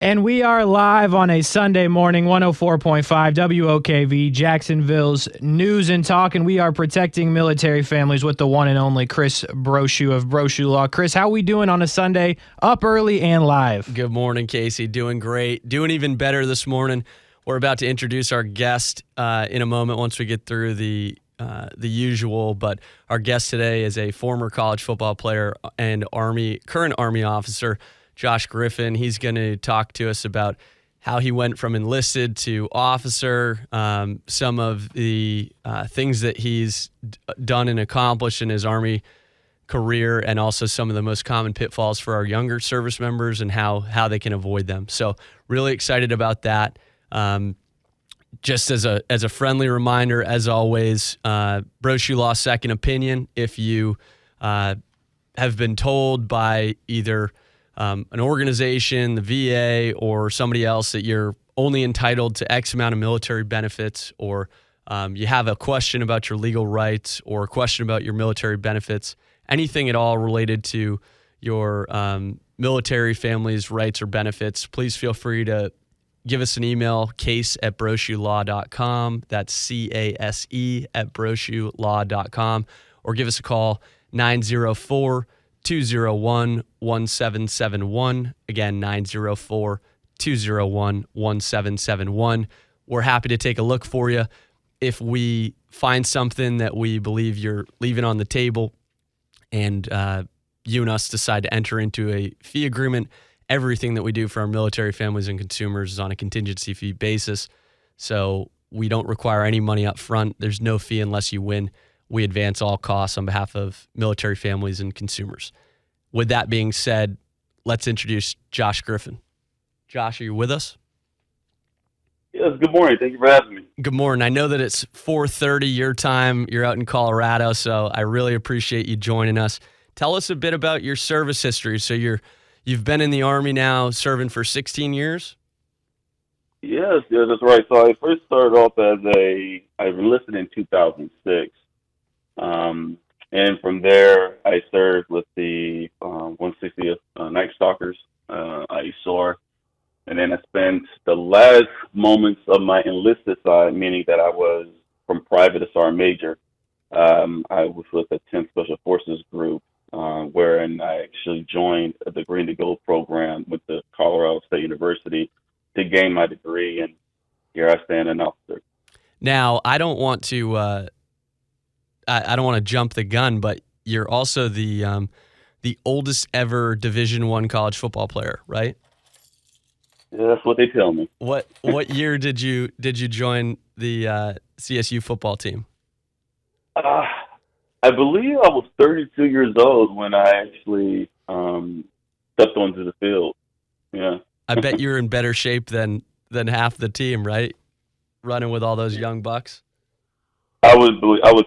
And we are live on a Sunday morning, 104.5 WOKV, Jacksonville's News and Talk, and we are protecting military families with the one and only Chris Brochu of Brochu Law. Chris, how we doing on a Sunday, up early and live? Good morning, Casey. Doing great. Doing even better this morning. We're about to introduce our guest in a moment once we get through the usual, but our guest today is a former college football player and current Army officer, Josh Griffin. He's going to talk to us about how he went from enlisted to officer, some of the things that he's done and accomplished in his Army career, and also some of the most common pitfalls for our younger service members and how they can avoid them. So really excited about that. Just as a friendly reminder, as always, Brochu Law second opinion. If you have been told by either an organization, the VA, or somebody else that you're only entitled to X amount of military benefits, or you have a question about your legal rights or a question about your military benefits, anything at all related to your military family's rights or benefits, please feel free to give us an email, case@brochulaw.com. That's CASE@brochulaw.com. Or give us a call, 904-201-1771. Again, 904-201-1771. We're happy to take a look for you. If we find something that we believe you're leaving on the table and you and us decide to enter into a fee agreement, everything that we do for our military families and consumers is on a contingency fee basis. So we don't require any money up front. There's no fee unless you win. We advance all costs on behalf of military families and consumers. With that being said, let's introduce Josh Griffin. Josh, are you with us? Yes, good morning. Thank you for having me. Good morning. I know that it's 4:30 your time. You're out in Colorado, so I really appreciate you joining us. Tell us a bit about your service history. So you've been in the Army now, serving for 16 years? Yes, that's right. So I first started off I enlisted in 2006. And from there, I served with the 160th Nightstalkers, ISOR. And then I spent the last moments of my enlisted side, meaning that I was from private to sergeant major. I was with the 10th Special Forces Group, wherein I actually joined the Green to Gold program with the Colorado State University to gain my degree, and here I stand an officer. Now, I don't want to jump the gun, but you're also the oldest ever Division I college football player, right? Yeah, that's what they tell me. What year did you join the CSU football team? I believe I was 32 years old when I actually stepped onto the field. Yeah. I bet you're in better shape than half the team, right? Running with all those young bucks. I would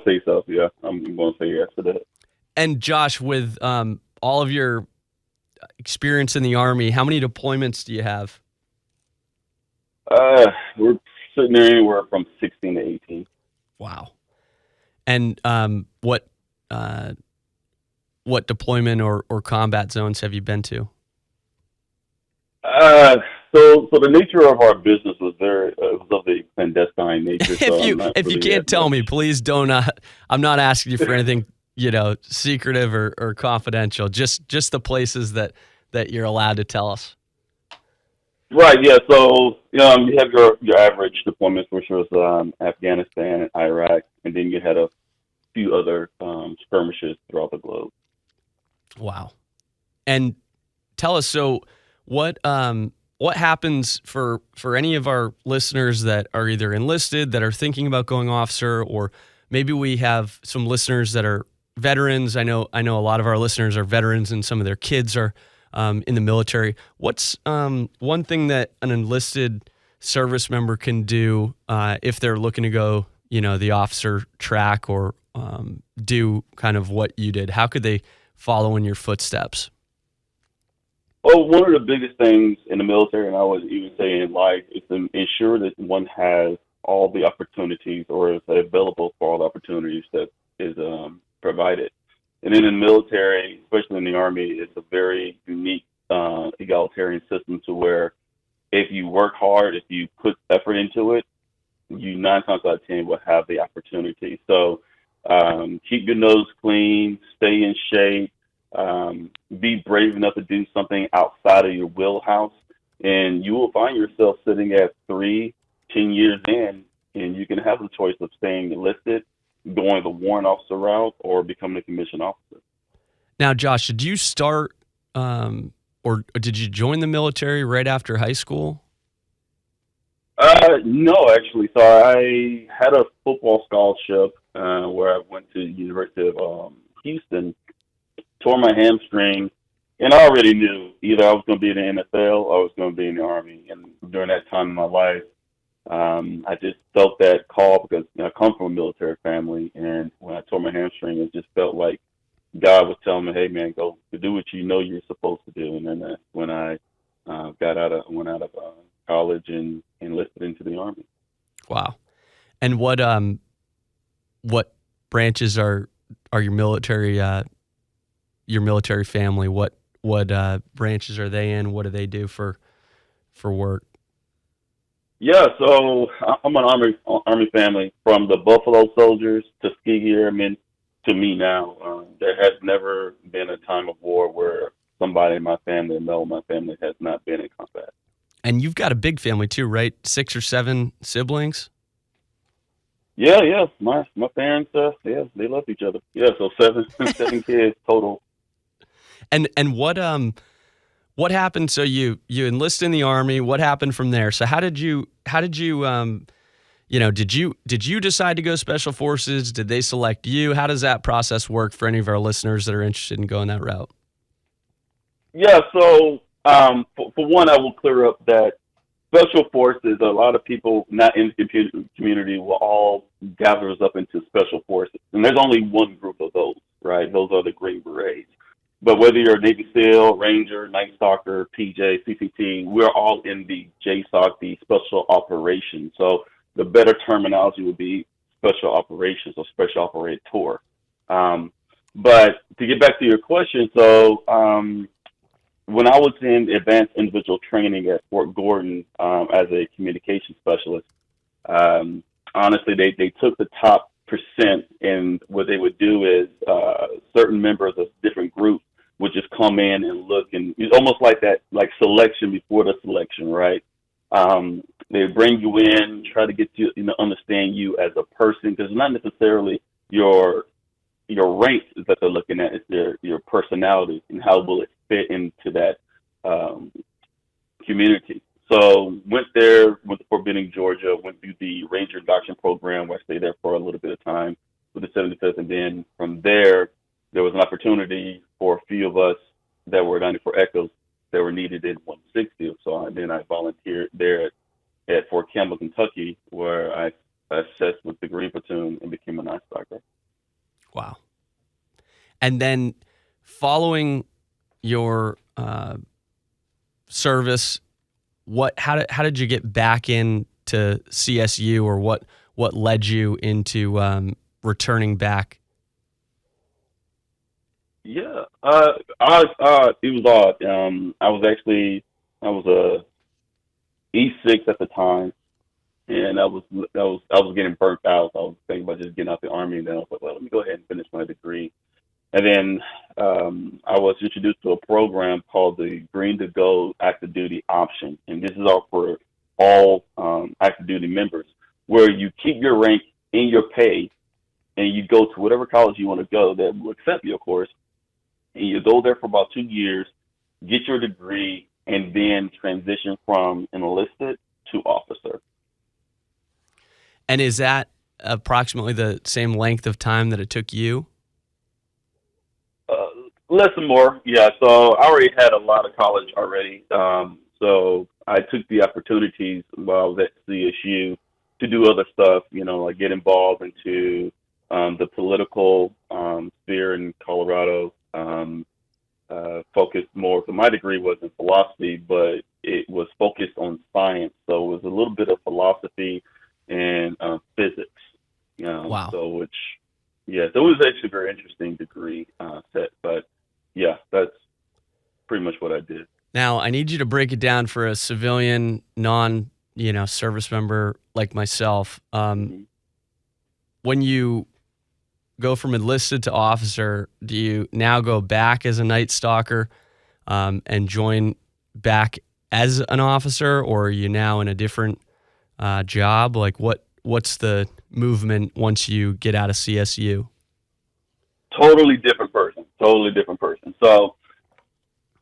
say so. Yeah, I'm going to say yes to that. And Josh, with all of your experience in the Army, how many deployments do you have? We're sitting there anywhere from 16 to 18. Wow. And what deployment or combat zones have you been to? So the nature of our business was of the clandestine nature. If you can't tell me, please don't. I'm not asking you for anything, secretive or confidential. Just the places that you're allowed to tell us. Right. Yeah. So you have your average deployments, which was Afghanistan and Iraq, and then you had a few other skirmishes throughout the globe. Wow. And tell us, so what happens for any of our listeners that are either enlisted, that are thinking about going officer, or maybe we have some listeners that are veterans. I know a lot of our listeners are veterans and some of their kids are in the military. What's one thing that an enlisted service member can do if they're looking to go, the officer track or do kind of what you did? How could they follow in your footsteps? Well, one of the biggest things in the military, and I would even say in life, is to ensure that one has all the opportunities or is available for all the opportunities that is provided. And then in the military, especially in the Army, it's a very unique egalitarian system to where if you work hard, if you put effort into it, you 9 times out of 10 will have the opportunity. So keep your nose clean, stay in shape, be brave enough to do something outside of your wheelhouse, and you will find yourself sitting at 10 years in, and you can have the choice of staying enlisted, going the warrant officer route, or becoming a commissioned officer. Now, Josh, did you start or did you join the military right after high school? No, actually. So I had a football scholarship where I went to the University of Houston, tore my hamstring, and I already knew either I was going to be in the NFL or I was going to be in the Army. And during that time in my life, I just felt that call because I come from a military family, and when I tore my hamstring, it just felt like God was telling me, "Hey, man, go do what you know you're supposed to do." And then that's when I went out of college and enlisted into the Army. Wow. And what branches are your military family? What branches are they in? What do they do for work? Yeah, so I'm an Army family, from the Buffalo Soldiers to Tuskegee Airmen to me now. There has never been a time of war where somebody in my family, no, my family has not been in combat. And you've got a big family too, right? 6 or 7 siblings? Yeah. My parents, they love each other. Yeah, so seven kids total. And what happened? So you enlist in the Army. What happened from there? So how did you did you decide to go Special Forces? Did they select you? How does that process work for any of our listeners that are interested in going that route? Yeah, so for one, I will clear up that Special Forces, a lot of people not in the community will all gather us up into Special Forces. And there's only one group of those, right? Those are the Green Berets. But whether you're a Navy SEAL, Ranger, Nightstalker, PJ, CCT, we're all in the JSOC, the Special Operations. So the better terminology would be Special Operations or Special Operator. But to get back to your question, so when I was in advanced individual training at Fort Gordon as a communication specialist, honestly, they took the top percent, and what they would do is certain members of different groups would just come in and look, and it's almost like that, like selection before the selection, right? They bring you in, try to get you, understand you as a person, because it's not necessarily your rank that they're looking at, it's your personality and how will it fit into that community. So went to Fort Benning, Georgia, went through the Ranger Induction Program where I stayed there for a little bit of time with the 75th, and then from there was an opportunity for a few of us that were 94 Echoes that were needed in 160. So then I volunteered there at Fort Campbell, Kentucky, where I assessed with the Green Platoon and became a Nightstalker. Wow. And then following your service, how did you get back into CSU, or what led you into returning back? Yeah, it was odd. I was a E6 at the time, and I was getting burnt out. I was thinking about just getting out the Army, and then I was like, well, let me go ahead and finish my degree. And then I was introduced to a program called the Green to Go Active Duty Option, and this is all for all active duty members, where you keep your rank in your pay, and you go to whatever college you want to go that will accept you, of course, and you go there for about 2 years, get your degree, and then transition from enlisted to officer. And is that approximately the same length of time that it took you? Less and more, yeah. So I already had a lot of college already. So I took the opportunities while I was at CSU to do other stuff, like get involved into the political sphere in Colorado. Focused more, so my degree was in philosophy, but it was focused on science. So it was a little bit of philosophy and physics. Wow. So it was actually a very interesting degree set. But yeah, that's pretty much what I did. Now, I need you to break it down for a civilian, service member like myself. When you go from enlisted to officer, do you now go back as a Nightstalker and join back as an officer, or are you now in a different job? Like, what's the movement once you get out of CSU? Totally different person. Totally different person. So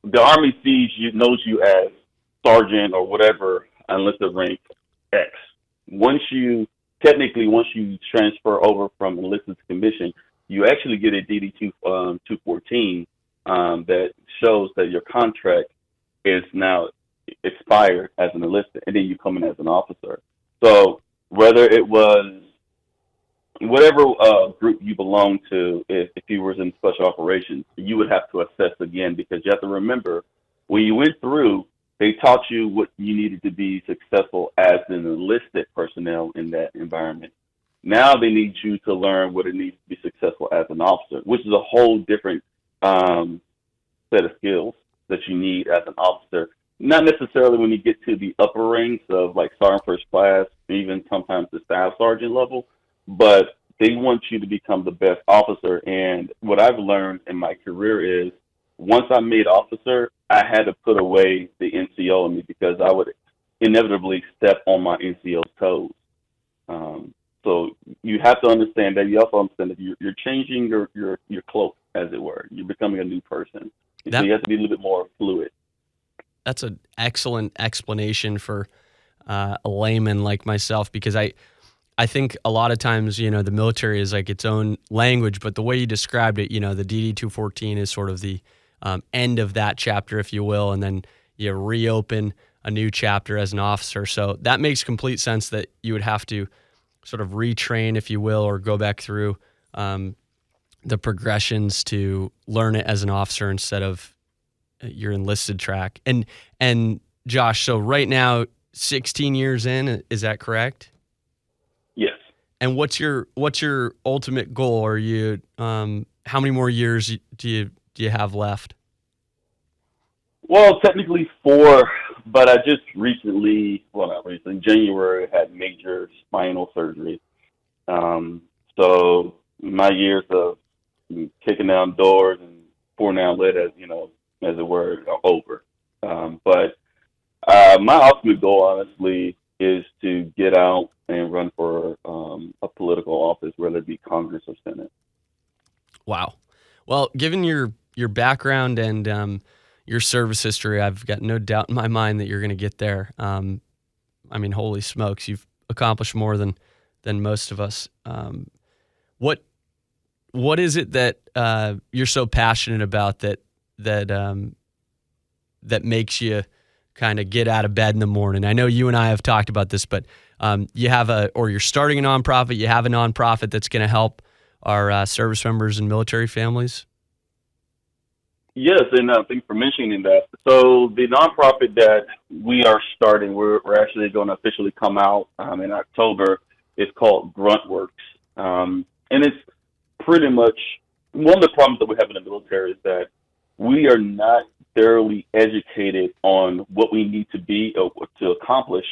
the Army knows you as sergeant or whatever enlisted rank X. Once you transfer over from enlisted to commission, you actually get a DD 214 that shows that your contract is now expired as an enlisted, and then you come in as an officer. So whether it was whatever group you belong to, if you were in special operations, you would have to assess again, because you have to remember when you went through, they taught you what you needed to be successful as an enlisted personnel in that environment. Now they need you to learn what it needs to be successful as an officer, which is a whole different set of skills that you need as an officer. Not necessarily when you get to the upper ranks of like sergeant first class, even sometimes the staff sergeant level, but they want you to become the best officer. And what I've learned in my career is once I made officer, I had to put away the NCO in me, because I would inevitably step on my NCO's toes. So you have to understand that. You also understand that you're changing your cloak, as it were. You're becoming a new person. So you have to be a little bit more fluid. That's an excellent explanation for a layman like myself, because I think a lot of times, the military is like its own language, but the way you described it, the DD 214 is sort of the end of that chapter, if you will, and then you reopen a new chapter as an officer. So that makes complete sense that you would have to sort of retrain, if you will, or go back through the progressions to learn it as an officer instead of your enlisted track. And Josh, so right now, 16 years in, is that correct? Yes. And what's your ultimate goal? Are you how many more years do you have left? Well, technically 4, but I just in January, had major spinal surgery. So my years of kicking down doors and pouring down lead, as it were, are over. But my ultimate goal, honestly, is to get out and run for a political office, whether it be Congress or Senate. Wow. Well, given your background and your service history, I've got no doubt in my mind that you're going to get there. Holy smokes, you've accomplished more than most of us. What is it that you're so passionate about that makes you kind of get out of bed in the morning? I know you and I have talked about this, but you're starting a nonprofit. You have a nonprofit that's going to help our service members and military families. Yes, and thanks for mentioning that. So the nonprofit that we are starting, we're actually going to officially come out in October. It's called GRUNTWORK, and it's pretty much one of the problems that we have in the military is that we are not thoroughly educated on what we need to be or to accomplish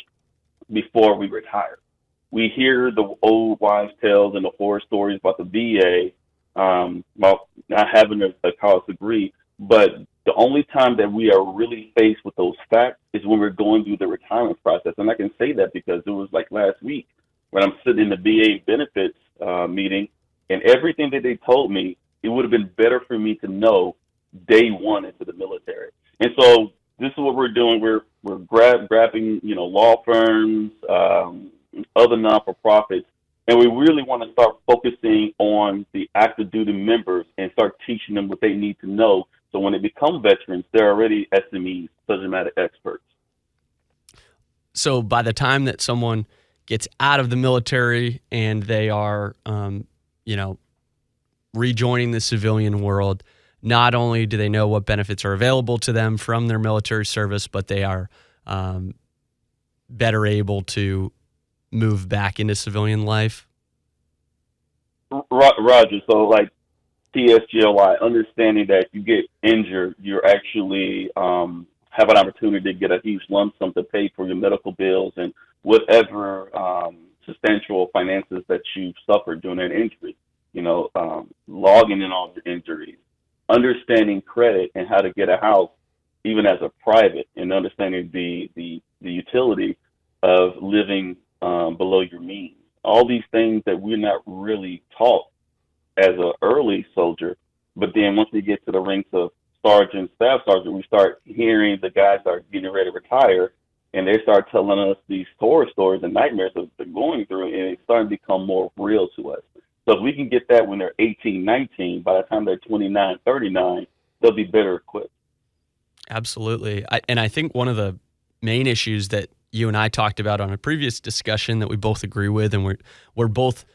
before we retire. We hear the old wives' tales and the horror stories about the VA, about not having a college degree. But the only time that we are really faced with those facts is when we're going through the retirement process. And I can say that because it was like last week when I'm sitting in the VA benefits meeting, and everything that they told me, it would have been better for me to know day one into the military. And so this is what we're doing. We're grabbing, law firms, other non-for-profits, and we really want to start focusing on the active duty members and start teaching them what they need to know. So when they become veterans, they're already SMEs, subject matter experts. So by the time that someone gets out of the military and they are, rejoining the civilian world, not only do they know what benefits are available to them from their military service, but they are better able to move back into civilian life. Roger. So like TSGLI, understanding that if you get injured, you're actually have an opportunity to get a huge lump sum to pay for your medical bills and whatever substantial finances that you've suffered during an injury. Logging in all your injuries, understanding credit and how to get a house, even as a private, and understanding the utility of living below your means. All these things that we're not really taught as an early soldier, but then once we get to the ranks of sergeant, staff sergeant, we start hearing the guys that are getting ready to retire, and they start telling us these horror stories and nightmares that they're going through, and it's starting to become more real to us. So if we can get that when they're 18, 19, by the time they're 29, 39, they'll be better equipped. Absolutely. I think one of the main issues that you and I talked about on a previous discussion that we both agree with, and we're both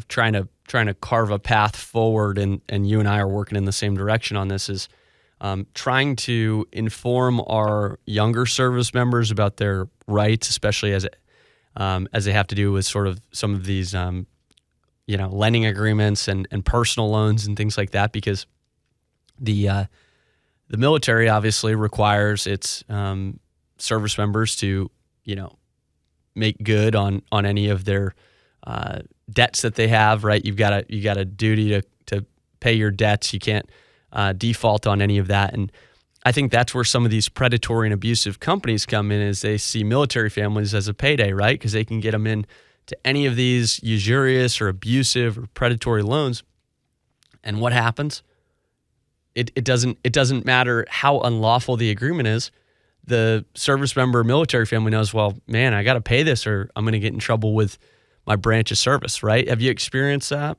trying to carve a path forward, and you and I are working in the same direction on this, is trying to inform our younger service members about their rights, especially as they have to do with sort of some of these lending agreements and personal loans and things like that, because the military obviously requires its service members to make good on any of their debts that they have, right? You've got a duty to pay your debts. You can't default on any of that. And I think that's where some of these predatory and abusive companies come in, is they see military families as a payday, right? Because they can get them in to any of these usurious or abusive or predatory loans. And what happens? It doesn't matter how unlawful the agreement is. The service member military family knows, well, man, I got to pay this or I'm going to get in trouble with my branch of service, right? Have you experienced that?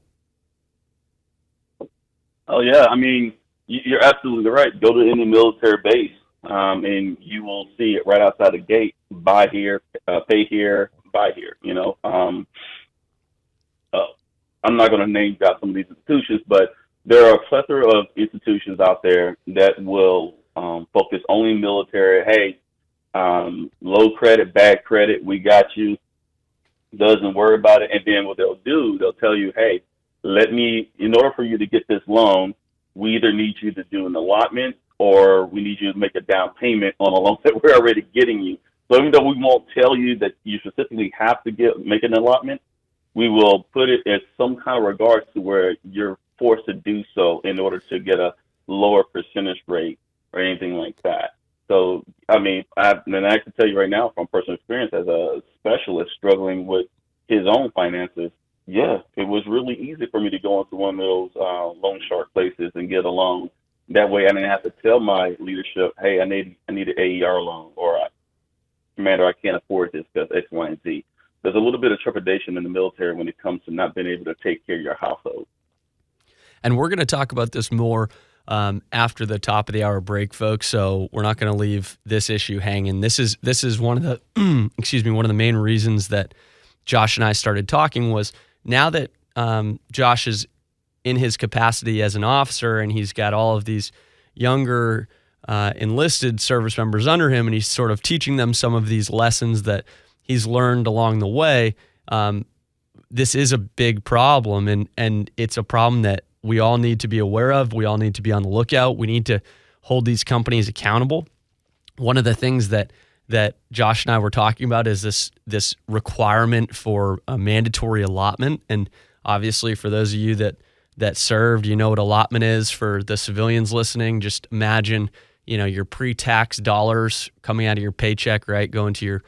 Oh, yeah. I mean, you're absolutely right. Go to any military base, and you will see it right outside the gate. Buy here, pay here, buy here. I'm not going to name drop some of these institutions, but there are a plethora of institutions out there that will focus only military. Hey, low credit, bad credit, we got you. Doesn't worry about it. And then what they'll do, they'll tell you, hey, in order for you to get this loan, we either need you to do an allotment or we need you to make a down payment on a loan that we're already getting you. So even though we won't tell you that you specifically have to make an allotment, we will put it as some kind of regards to where you're forced to do so in order to get a lower percentage rate or anything like that. So, I mean, I can tell you right now from personal experience as a specialist struggling with his own finances, yeah, it was really easy for me to go into one of those loan shark places and get a loan. That way I didn't have to tell my leadership, hey, I need an AER loan, or Commander, I can't afford this because X, Y, and Z. There's a little bit of trepidation in the military when it comes to not being able to take care of your household. And we're going to talk about this more after the top of the hour break, folks. So we're not going to leave this issue hanging. This is one of the one of the main reasons that Josh and I started talking was now that Josh is in his capacity as an officer and he's got all of these younger enlisted service members under him, and he's sort of teaching them some of these lessons that he's learned along the way. This is a big problem, and it's a problem that we all need to be aware of. We all need to be on the lookout. We need to hold these companies accountable. One of the things that Josh and I were talking about is this requirement for a mandatory allotment. And obviously for those of you that served, you know what allotment is. For the civilians listening, just imagine, your pre-tax dollars coming out of your paycheck, right? Going to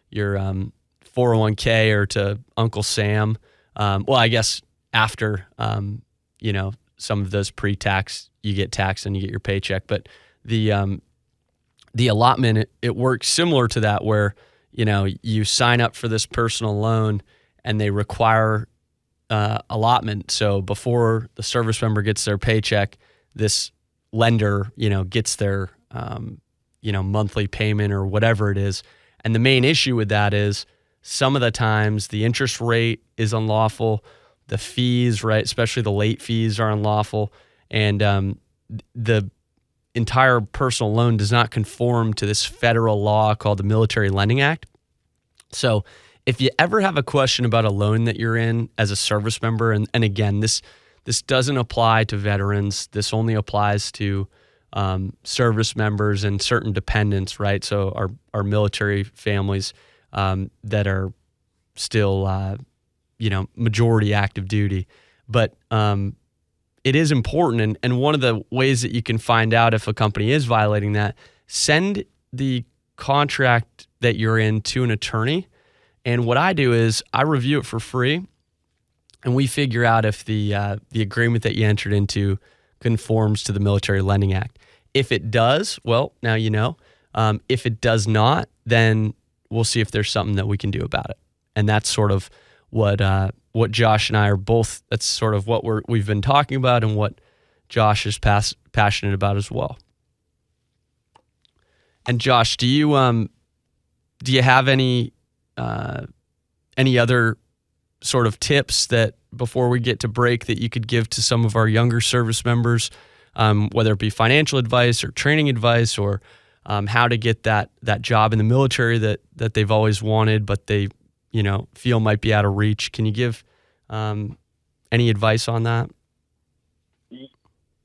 your 401k or to Uncle Sam. Well, I guess after, some of those pre-tax, you get taxed and you get your paycheck. But the allotment, it works similar to that, where, you sign up for this personal loan and they require allotment. So before the service member gets their paycheck, this lender, gets their, monthly payment or whatever it is. And the main issue with that is some of the times the interest rate is unlawful. The fees, right, especially the late fees, are unlawful. And the entire personal loan does not conform to this federal law called the Military Lending Act. So if you ever have a question about a loan that you're in as a service member, and again, this doesn't apply to veterans. This only applies to service members and certain dependents, right? So our military families that are still, majority active duty. But it is important, and one of the ways that you can find out if a company is violating that, send the contract that you're in to an attorney. And what I do is I review it for free, and we figure out if the agreement that you entered into conforms to the Military Lending Act. If it does, well, now you know. If it does not, then we'll see if there's something that we can do about it. And that's sort of what Josh and I are both. That's sort of what we've been talking about, and what Josh is passionate about as well. And Josh, do you have any other sort of tips that before we get to break that you could give to some of our younger service members, whether it be financial advice or training advice, or how to get that job in the military that they've always wanted, but they feel might be out of reach? Can you give any advice on that?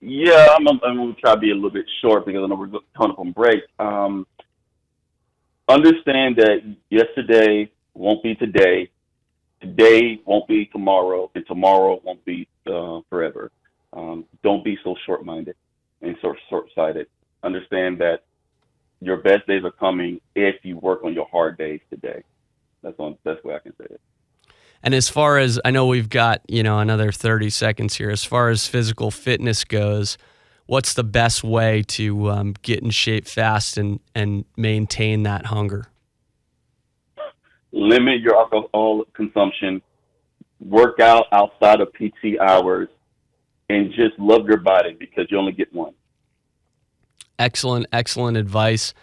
Yeah, I'm going to try to be a little bit short because I know we're coming up on break. Understand that yesterday won't be today, today won't be tomorrow, and tomorrow won't be forever. Don't be so short-minded and so short-sighted. Understand that your best days are coming if you work on your hard days today. That's the best way I can say it. And as far as, I know we've got, another 30 seconds here. As far as physical fitness goes, what's the best way to get in shape fast and maintain that hunger? Limit your alcohol consumption, work out outside of PT hours, and just love your body because you only get one. Excellent advice.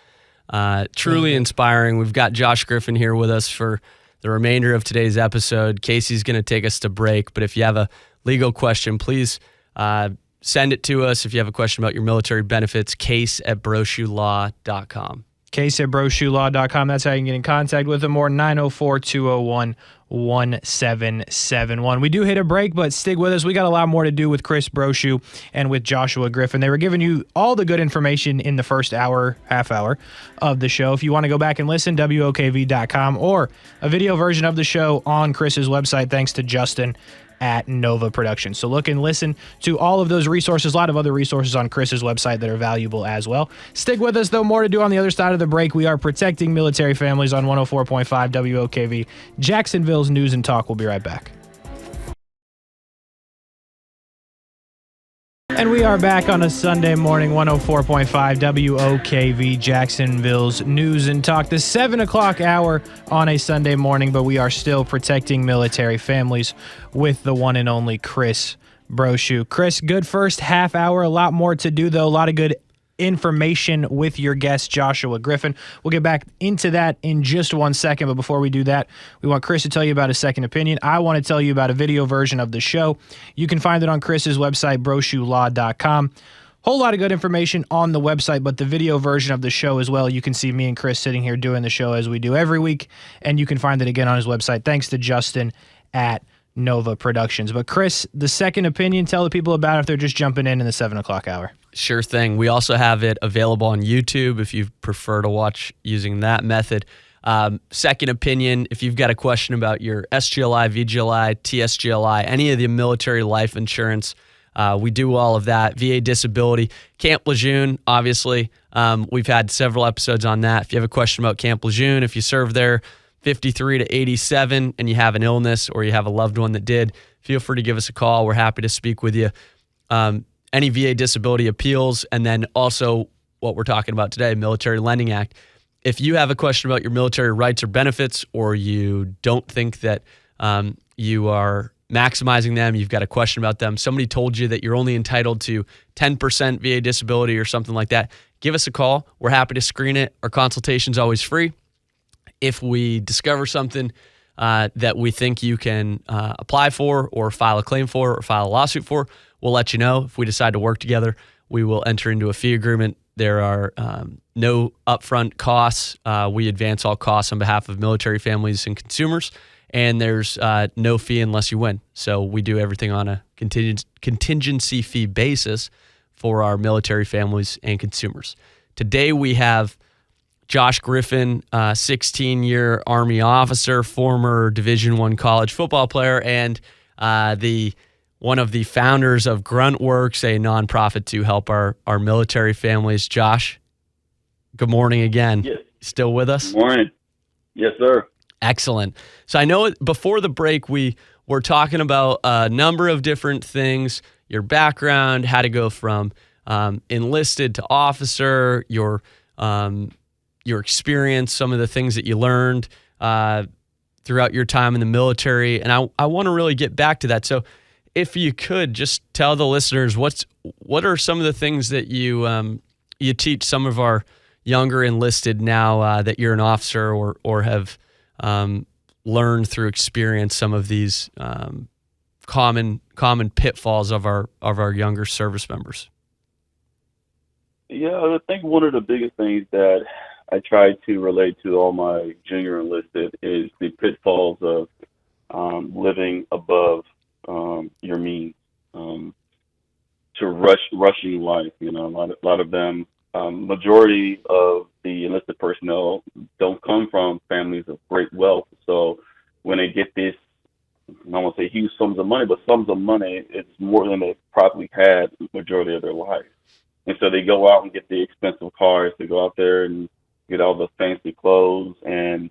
Truly inspiring. We've got Josh Griffin here with us for the remainder of today's episode. Casey's going to take us to break, but if you have a legal question, please send it to us. If you have a question about your military benefits, case@brochulaw.com. Case@brochulaw.com. That's how you can get in contact with them, or 904-201-1771. We do hit a break, but stick with us. We got a lot more to do with Chris Brochu and with Joshua Griffin. They were giving you all the good information in the first half hour of the show. If you want to go back and listen, WOKV.com, or a video version of the show on Chris's website, thanks to Justin at Nova Productions. So look and listen to all of those resources, a lot of other resources on Chris's website that are valuable as well. Stick with us, though. More to do on the other side of the break. We are protecting military families on 104.5 WOKV, Jacksonville's News and Talk. We'll be right back. And we are back on a Sunday morning, 104.5 WOKV, Jacksonville's News and Talk, the 7 o'clock hour on a Sunday morning, but we are still protecting military families with the one and only Chris Brochu. Chris, good first half hour, a lot more to do, though, a lot of good information with your guest, Joshua Griffin. We'll get back into that in just 1 second, but before we do that, we want Chris to tell you about a second opinion. I want to tell you about a video version of the show. You can find it on Chris's website, brochulaw.com. Whole lot of good information on the website, but the video version of the show as well. You can see me and Chris sitting here doing the show as we do every week, and you can find it again on his website, thanks to Justin at Nova Productions. But Chris, the second opinion, tell the people about it if they're just jumping in the 7 o'clock hour. Sure thing. We also have it available on YouTube if you prefer to watch using that method. Second opinion, if you've got a question about your SGLI, VGLI, TSGLI, any of the military life insurance, we do all of that. VA disability, Camp Lejeune, obviously. We've had several episodes on that. If you have a question about Camp Lejeune, if you served there 53 to 87 and you have an illness or you have a loved one that did, feel free to give us a call. We're happy to speak with you. Any VA disability appeals, and then also what we're talking about today, Military Lending Act. If you have a question about your military rights or benefits, or you don't think that you are maximizing them, you've got a question about them, somebody told you that you're only entitled to 10% VA disability or something like that, give us a call. We're happy to screen it. Our consultation's always free. If we discover something that we think you can apply for or file a claim for or file a lawsuit for, we'll let you know. If we decide to work together, we will enter into a fee agreement. There are no upfront costs. We advance all costs on behalf of military families and consumers, and there's no fee unless you win. So we do everything on a contingency fee basis, for our military families and consumers. Today we have Josh Griffin, 16-year Army officer, former Division I college football player, and one of the founders of GRUNTWORK, a nonprofit to help our military families. Josh, good morning again. Yes. Still with us? Good morning. Yes, sir. Excellent. So I know before the break we were talking about a number of different things, your background, how to go from enlisted to officer, your experience, some of the things that you learned throughout your time in the military. And I want to really get back to that. So if you could just tell the listeners what are some of the things that you teach some of our younger enlisted now that you're an officer or have learned through experience some of these common pitfalls of our younger service members. Yeah, I think one of the biggest things that I try to relate to all my junior enlisted is the pitfalls of living above your means, to rushing life. You know, a lot of them, majority of the enlisted personnel don't come from families of great wealth. So when they get this, I don't want to say huge sums of money, but sums of money, it's more than they've probably had the majority of their life. And so they go out and get the expensive cars, they go out there and get all the fancy clothes, and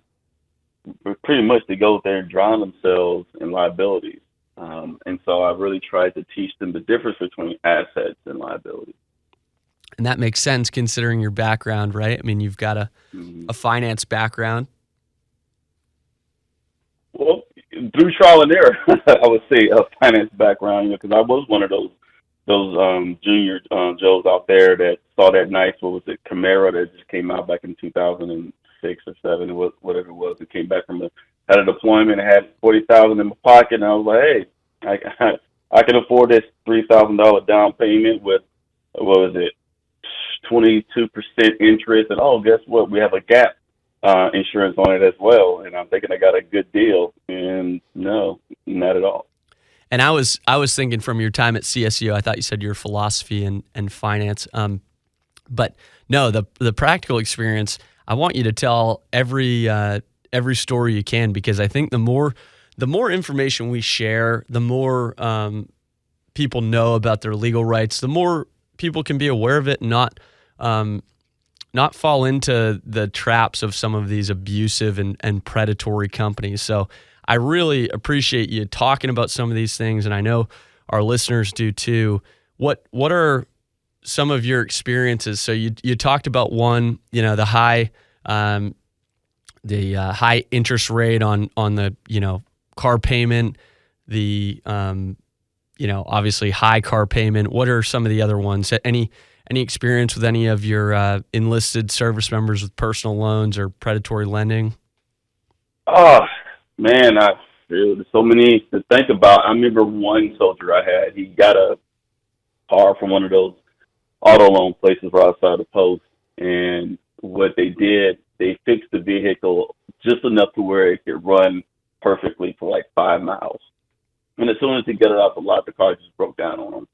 pretty much they go there and drown themselves in liabilities. And so I really tried to teach them the difference between assets and liabilities. And that makes sense considering your background, right? I mean, you've got a finance background. Well, through trial and error, I would say a finance background, because I was one of those junior Joes out there that saw that nice, Camaro that just came out back in 2006 or 7, whatever it was. It came back had a deployment, and had $40,000 in my pocket, and I was like, hey, I can afford this $3,000 down payment with, 22% interest, and guess what? We have a gap insurance on it as well, and I'm thinking I got a good deal, and no, not at all. And I was thinking from your time at CSU, I thought you said your philosophy and finance, but no, the practical experience. I want you to tell every story you can, because I think the more information we share, the more people know about their legal rights, the more people can be aware of it and not fall into the traps of some of these abusive and predatory companies. So I really appreciate you talking about some of these things, and I know our listeners do too. What are some of your experiences? So you talked about one, the high high interest rate on the car payment, the obviously high car payment. What are some of the other ones? Any experience with any of your enlisted service members with personal loans or predatory lending? Oh, man, there's so many to think about. I remember one soldier I had, he got a car from one of those auto loan places right outside the post, and what they did, they fixed the vehicle just enough to where it could run perfectly for like 5 miles. And as soon as he got it out the lot, the car just broke down on him.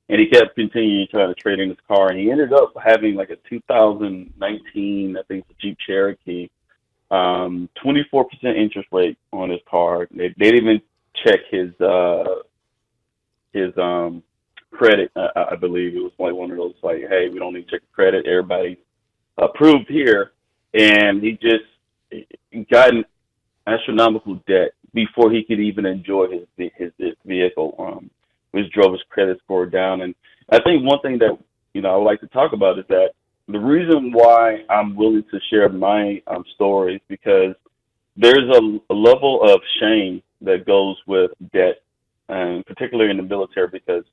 And he kept continuing trying to trade in his car, and he ended up having like a 2019, I think it's a Jeep Cherokee, 24% interest rate on his car. They didn't even check his credit. I believe it was like one of those like, hey, we don't need to check the credit. Everybody approved here, and he just got in astronomical debt before he could even enjoy his vehicle, which drove his credit score down. And I think one thing that I would like to talk about is that the reason why I'm willing to share my stories, because there's a level of shame that goes with debt, and particularly in the military, because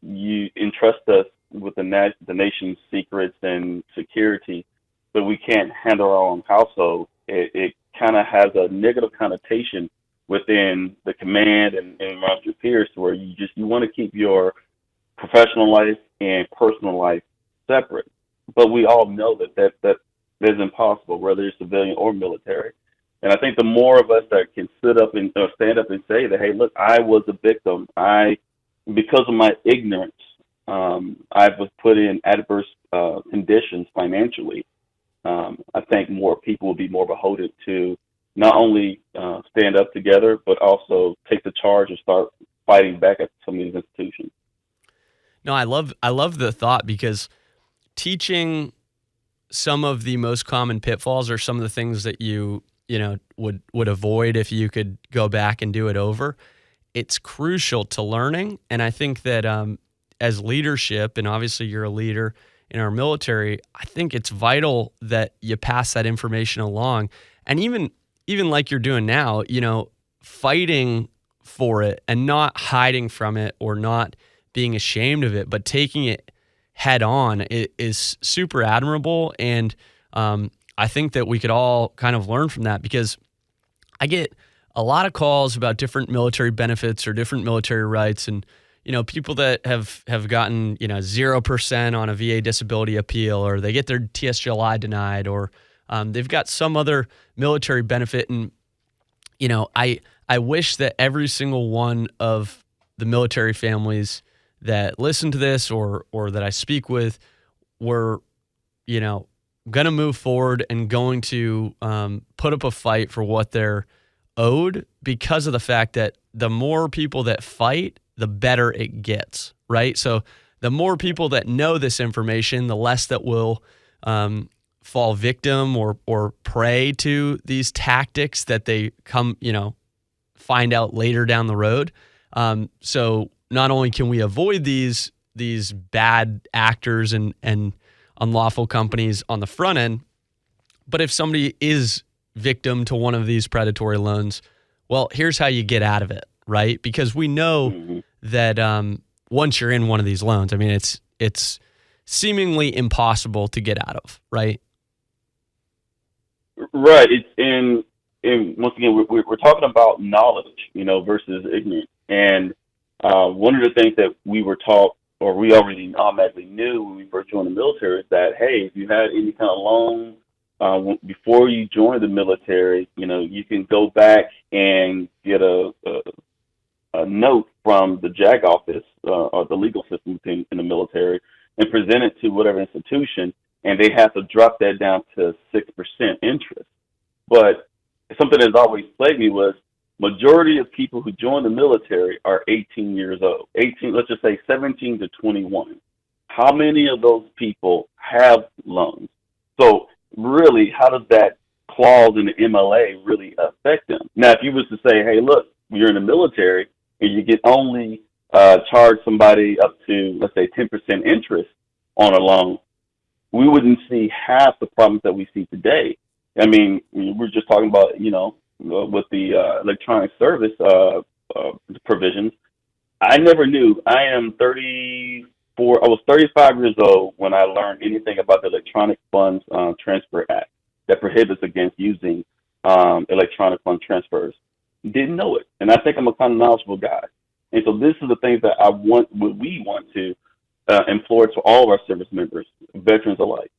you entrust us with the nation's secrets and security, but we can't handle our own household. It kind of has a negative connotation within the command and around your peers, to where you want to keep your professional life and personal life separate. But we all know that is impossible, whether you're civilian or military. And I think the more of us that can sit up and stand up and say that, hey, look, I was a victim. Because of my ignorance, I was put in adverse conditions financially, I think more people will be more beholden to not only stand up together, but also take the charge and start fighting back at some of these institutions. No, I love the thought, because teaching some of the most common pitfalls are some of the things that you would avoid if you could go back and do it over. It's crucial to learning, and I think that as leadership, and obviously you're a leader in our military, I think it's vital that you pass that information along, and even like you're doing now, fighting for it and not hiding from it or not being ashamed of it, but taking it head on is super admirable. And I think that we could all kind of learn from that, because I get a lot of calls about different military benefits or different military rights, and people that have gotten 0% on a VA disability appeal, or they get their TSGLI denied, or they've got some other military benefit. And I wish that every single one of the military families that listen to this or that I speak with were going to move forward and going to put up a fight for what they're owed, because of the fact that the more people that fight, the better it gets, right? So the more people that know this information, the less that will fall victim or prey to these tactics that they find out later down the road. So not only can we avoid these bad actors and unlawful companies on the front end, but if somebody is victim to one of these predatory loans, well, here's how you get out of it, right? Because we know that once you're in one of these loans, I mean, it's seemingly impossible to get out of, right? Right. And once again, we're talking about knowledge, versus ignorance. And one of the things that we were taught, or we already automatically knew when we first joined the military, is that, hey, if you had any kind of loan before you joined the military, you can go back and get a note from the JAG office or the legal system in the military and present it to whatever institution, and they have to drop that down to 6% interest. But something that's always plagued me was majority of people who join the military are 18 years old. 18, let's just say 17 to 21. How many of those people have loans? So really, how does that clause in the MLA really affect them? Now, if you was to say, hey, look, you're in the military and you can only charge somebody up to, let's say, 10% interest on a loan, we wouldn't see half the problems that we see today. I mean, we're just talking about, with the electronic service provisions. I never knew. I am 34. I was 35 years old when I learned anything about the Electronic Funds Transfer Act that prohibits against using electronic fund transfers. Didn't know it, and I think I'm a kind of knowledgeable guy. And so this is the things that we want to employ to all of our service members, veterans alike.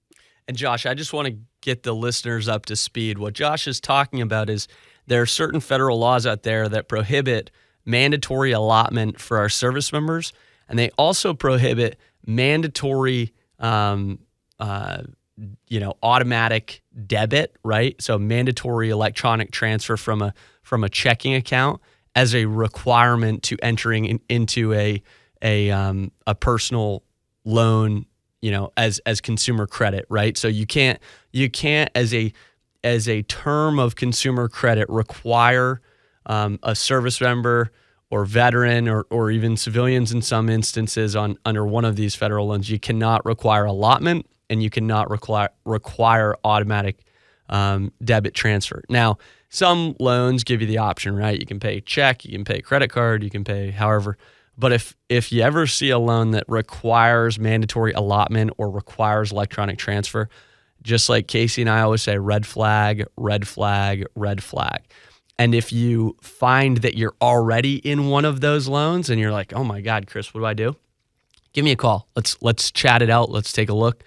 And Josh, I just want to get the listeners up to speed. What Josh is talking about is there are certain federal laws out there that prohibit mandatory allotment for our service members, and they also prohibit mandatory, automatic debit, right? So mandatory electronic transfer from a checking account as a requirement to entering into a personal loan, as consumer credit, right? So you can't as a term of consumer credit require a service member or veteran or even civilians in some instances under one of these federal loans. You cannot require allotment, and you cannot require automatic debit transfer. Now, some loans give you the option, right? You can pay check, you can pay credit card, you can pay however. But if you ever see a loan that requires mandatory allotment or requires electronic transfer, just like Casey and I always say, red flag, red flag, red flag. And if you find that you're already in one of those loans and you're like, oh my God, Chris, what do I do? Give me a call. Let's chat it out. Let's take a look.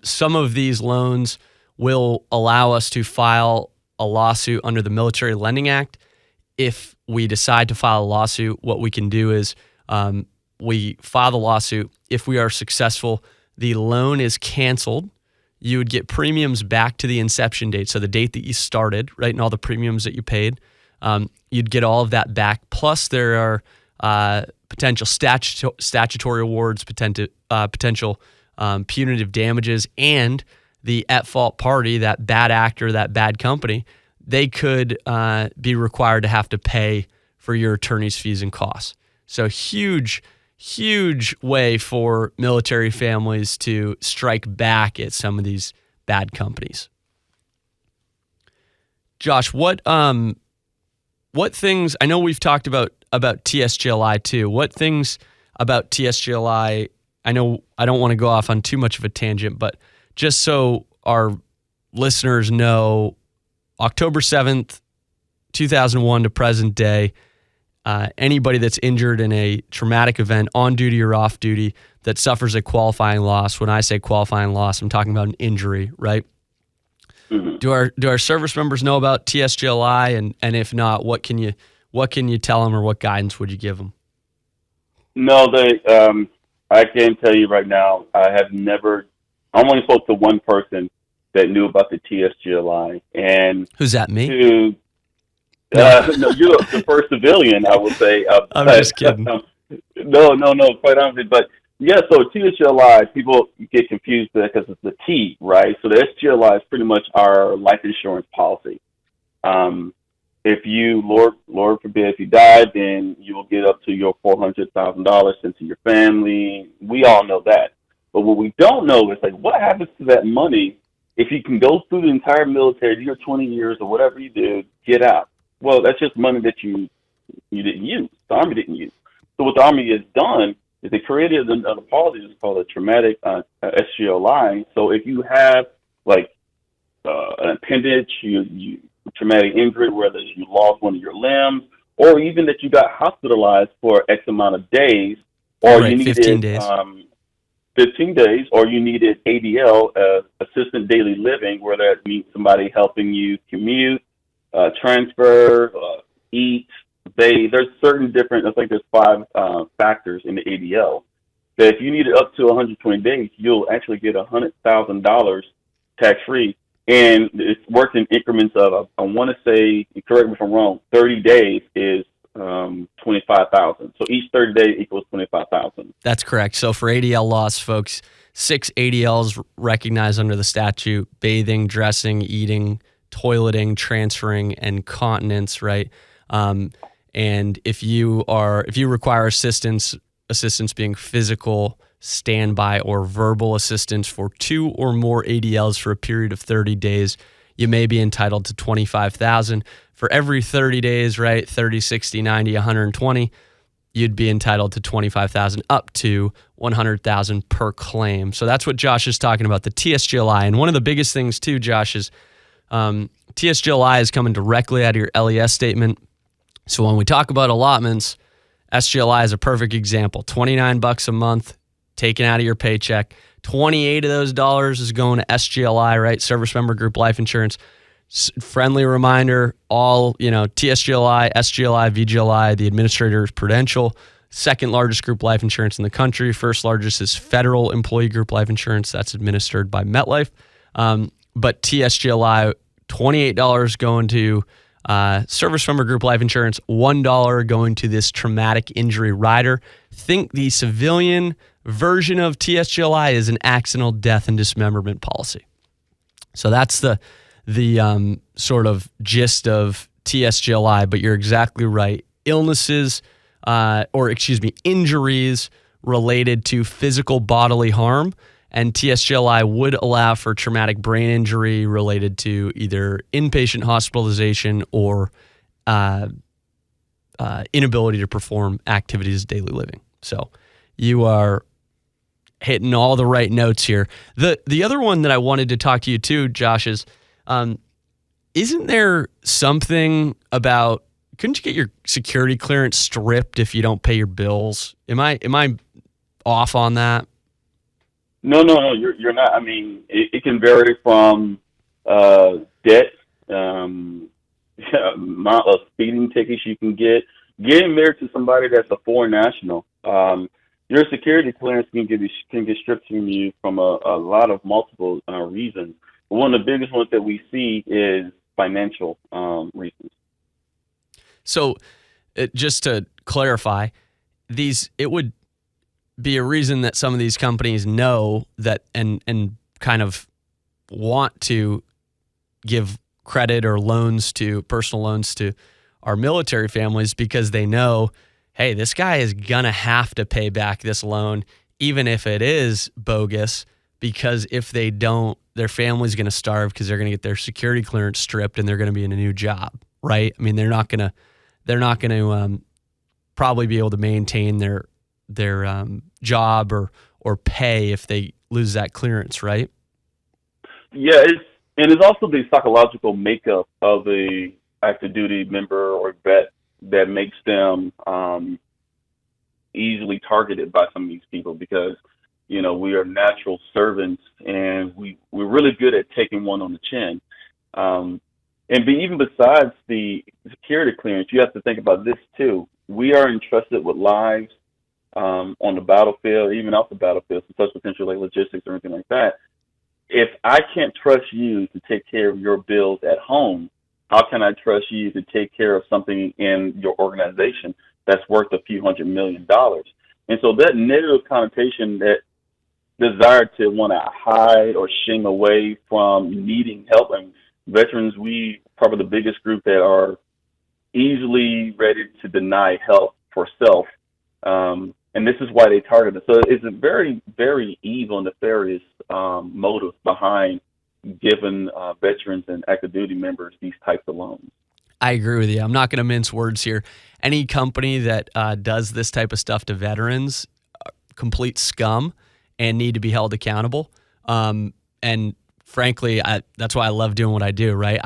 Some of these loans will allow us to file a lawsuit under the Military Lending Act. If we decide to file a lawsuit, what we can do is we file the lawsuit. If we are successful, the loan is canceled. You would get premiums back to the inception date, so the date that you started, right, and all the premiums that you paid. You'd get all of that back. Plus, there are potential statutory awards, potential punitive damages, and the at-fault party, that bad actor, that bad company, they could be required to have to pay for your attorney's fees and costs. So huge way for military families to strike back at some of these bad companies. Josh, what things, I know we've talked about TSGLI too. What things about TSGLI, I know I don't want to go off on too much of a tangent, but just so our listeners know, October 7th, 2001 to present day, anybody that's injured in a traumatic event, on duty or off duty, that suffers a qualifying loss. When I say qualifying loss, I'm talking about an injury, right? Mm-hmm. Do our service members know about TSGLI? And if not, what can you tell them, or what guidance would you give them? No, I can tell you right now, I only spoke to one person that knew about the TSGLI. And who's that, me? No, you're the first civilian, I would say. I'm just kidding. No, quite honestly. But yeah, so TSGLI, people get confused because it's the T, right? So the SGLI is pretty much our life insurance policy. If you, Lord forbid, if you died, then you will get up to your $400,000 sent to your family. We all know that. But what we don't know is, like, what happens to that money if you can go through the entire military, do your 20 years or whatever you did, get out? Well, that's just money that you didn't use. The Army didn't use. So what the Army has done is they created a policy that's called a traumatic SGLI. So if you have, like, an appendage, you traumatic injury, whether you lost one of your limbs, or even that you got hospitalized for X amount of days, or you needed 15 days. 15 days, or you needed ADL, assistant daily living, where that means somebody helping you commute, transfer, eat, bathe. There's certain different, I think there's 5 factors in the ADL. That if you need it up to 120 days, you'll actually get $100,000 tax-free. And it works in increments of, I want to say, correct me if I'm wrong, 30 days is $25,000. So each 30 days equals $25,000. That's correct. So for ADL loss, folks, 6 ADLs recognized under the statute: bathing, dressing, eating, toileting, transferring, and continence, right? And if you require assistance being physical, standby, or verbal assistance for 2 or more ADLs for a period of 30 days, you may be entitled to $25,000. For every 30 days, right, 30, 60, 90, 120, you'd be entitled to $25,000 up to $100,000 per claim. So that's what Josh is talking about, the TSGLI. And one of the biggest things too, Josh, is TSGLI is coming directly out of your LES statement. So when we talk about allotments, SGLI is a perfect example. $29 a month taken out of your paycheck. 28 of those dollars is going to SGLI, right? Service member group life insurance. Friendly reminder, all, TSGLI, SGLI, VGLI, the administrator is Prudential. Second largest group life insurance in the country. First largest is federal employee group life insurance. That's administered by MetLife. But TSGLI, $28 going to service member group life insurance, $1 going to this traumatic injury rider. Think the civilian version of TSGLI is an accidental death and dismemberment policy. So that's the gist of TSGLI, but you're exactly right. Injuries related to physical bodily harm, and TSGLI would allow for traumatic brain injury related to either inpatient hospitalization or inability to perform activities of daily living. So you are hitting all the right notes here. The other one that I wanted to talk to you too, Josh, is isn't there something about, couldn't you get your security clearance stripped if you don't pay your bills? Am I off on that? No, you're not. I mean, it can vary from debt, amount of speeding tickets you can get, getting married to somebody that's a foreign national. your security clearance can get stripped from you from a lot of multiple reasons. But one of the biggest ones that we see is financial reasons. So, just to clarify, it would be a reason that some of these companies know that and kind of want to give credit or personal loans to our military families, because they know, hey, this guy is gonna have to pay back this loan, even if it is bogus, because if they don't, their family's gonna starve because they're gonna get their security clearance stripped and they're gonna be in a new job, right? I mean, they're not gonna probably be able to maintain their job or pay if they lose that clearance, right? Yeah, it's also the psychological makeup of a active duty member or vet that makes them easily targeted by some of these people, because we are natural servants and we're really good at taking one on the chin. Even besides the security clearance, you have to think about this too. We are entrusted with lives on the battlefield, even off the battlefield, such potential like logistics or anything like that. If I can't trust you to take care of your bills at home, how can I trust you to take care of something in your organization that's worth a few $100 million? And so that negative connotation, that desire to want to hide or shing away from needing help, and veterans, we probably the biggest group that are easily ready to deny help for self. And this is why they target us. So it's a very, very evil and nefarious motive behind giving veterans and active duty members these types of loans. I agree with you. I'm not going to mince words here. Any company that does this type of stuff to veterans, complete scum and need to be held accountable. And frankly, that's why I love doing what I do, right?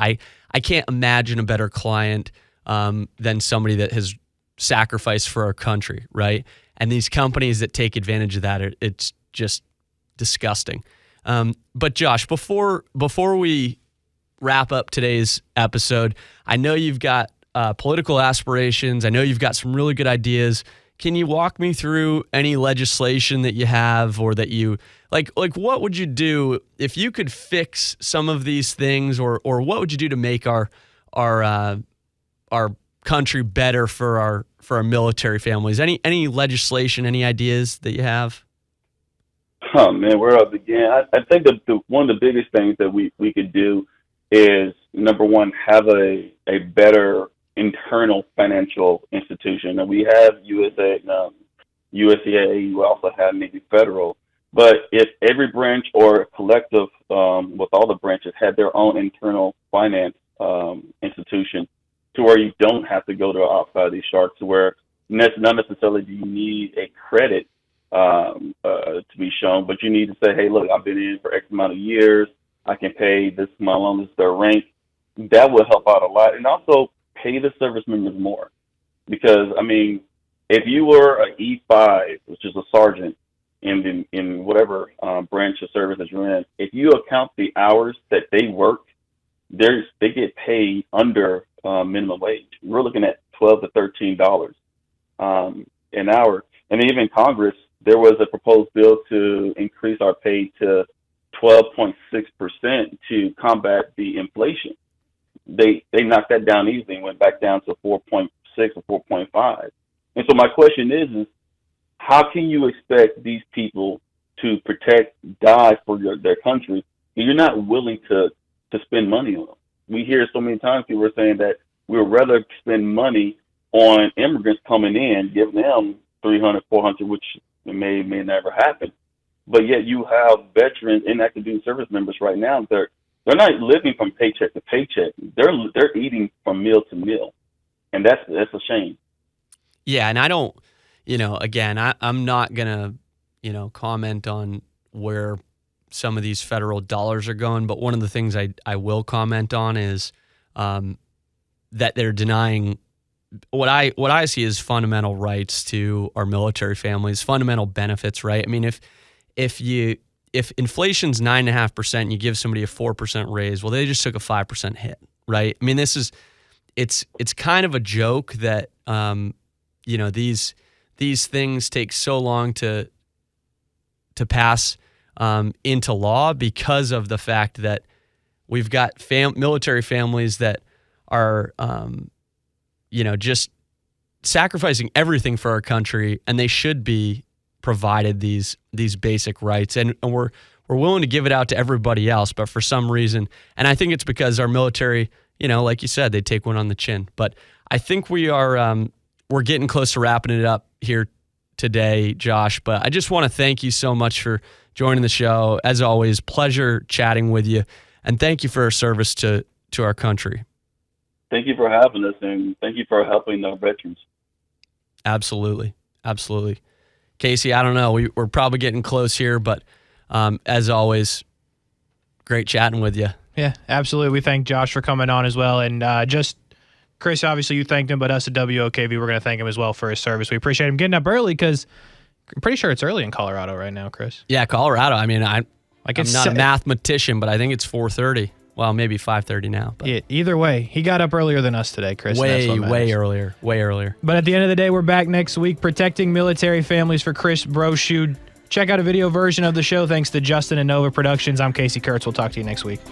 I can't imagine a better client than somebody that has sacrificed for our country, right? And these companies that take advantage of that, it's just disgusting. But Josh, before we wrap up today's episode, I know you've got political aspirations. I know you've got some really good ideas. Can you walk me through any legislation that you have, or that you like what would you do if you could fix some of these things, or what would you do to make our country better for our military families? Any legislation, any ideas that you have? Oh man, where do I begin? I think one of the biggest things that we could do is, number one, have a better internal financial institution. And we have USAA, we also have Navy Federal. But if every branch or collective with all the branches had their own internal finance institution, to where you don't have to go to outside these sharks, to where not necessarily do you need a credit to be shown, but you need to say, hey, look, I've been in for X amount of years. I can pay this amount on this their rank. That will help out a lot. And also pay the service members more. Because, I mean, if you were an E5, which is a sergeant in whatever branch of service that you're in, if you account the hours that they work, they get paid under minimum wage. We're looking at $12 to $13 an hour. And even Congress, there was a proposed bill to increase our pay to 12.6% to combat the inflation. They knocked that down easily and went back down to 4.6 or 4.5. And so my question is how can you expect these people to die for their country if you're not willing to spend money on them? We hear so many times people are saying that we would rather spend money on immigrants coming in, giving them $300, $400, which may never happen. But yet you have veterans and active duty service members right now. They're not living from paycheck to paycheck. They're eating from meal to meal, and that's a shame. Yeah, and I don't, again, I'm not gonna, comment on where some of these federal dollars are going. But one of the things I will comment on is that they're denying what I see as fundamental rights to our military families, fundamental benefits, right? I mean, if inflation's 9.5% and you give somebody a 4% raise, well, they just took a 5% hit, right? I mean, it's kind of a joke that these these things take so long to pass into law because of the fact that we've got military families that are, just sacrificing everything for our country, and they should be provided these basic rights. And we're willing to give it out to everybody else, but for some reason, and I think it's because our military, like you said, they take one on the chin. But I think we're getting close to wrapping it up here today, Josh. But I just want to thank you so much for joining the show. As always, pleasure chatting with you, and thank you for your service to our country. Thank you for having us, and thank you for helping our veterans. Absolutely. Casey, I don't know. We're probably getting close here, but as always, great chatting with you. Yeah, absolutely. We thank Josh for coming on as well. And Chris, obviously you thanked him, but us at WOKV, we're going to thank him as well for his service. We appreciate him getting up early because I'm pretty sure it's early in Colorado right now, Chris. Yeah, Colorado. I mean, I'm not a mathematician, but I think it's 4:30. Well, maybe 5:30 now. But. Yeah, either way, he got up earlier than us today, Chris. Way earlier. But at the end of the day, we're back next week protecting military families for Chris Brochu. Check out a video version of the show thanks to Justin and Nova Productions. I'm Casey Kurtz. We'll talk to you next week.